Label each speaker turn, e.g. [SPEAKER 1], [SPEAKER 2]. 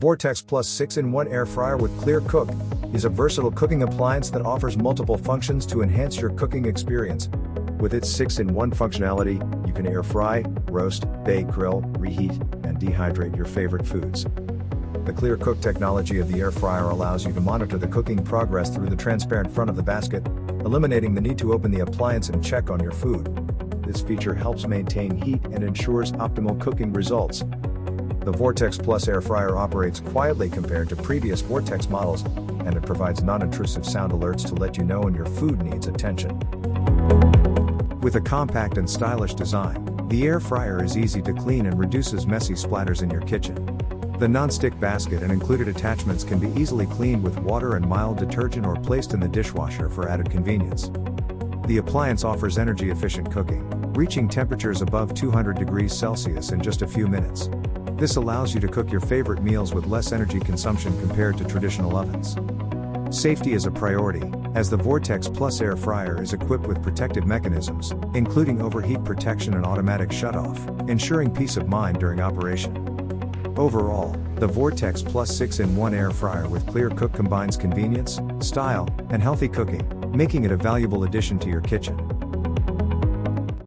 [SPEAKER 1] Vortex Plus 6-in-1 Air Fryer with ClearCook is a versatile cooking appliance that offers multiple functions to enhance your cooking experience. With its 6-in-1 functionality, you can air fry, roast, bake, grill, reheat, and dehydrate your favorite foods. The ClearCook technology of the air fryer allows you to monitor the cooking progress through the transparent front of the basket, eliminating the need to open the appliance and check on your food. This feature helps maintain heat and ensures optimal cooking results. The Vortex Plus Air Fryer operates quietly compared to previous Vortex models, and it provides non-intrusive sound alerts to let you know when your food needs attention. With a compact and stylish design, the air fryer is easy to clean and reduces messy splatters in your kitchen. The non-stick basket and included attachments can be easily cleaned with water and mild detergent or placed in the dishwasher for added convenience. The appliance offers energy-efficient cooking, reaching temperatures above 200 degrees Celsius in just a few minutes. This allows you to cook your favorite meals with less energy consumption compared to traditional ovens. Safety is a priority, as the Vortex Plus Air Fryer is equipped with protective mechanisms, including overheat protection and automatic shutoff, ensuring peace of mind during operation. Overall, the Vortex Plus 6-in-1 Air Fryer with ClearCook combines convenience, style, and healthy cooking, making it a valuable addition to your kitchen.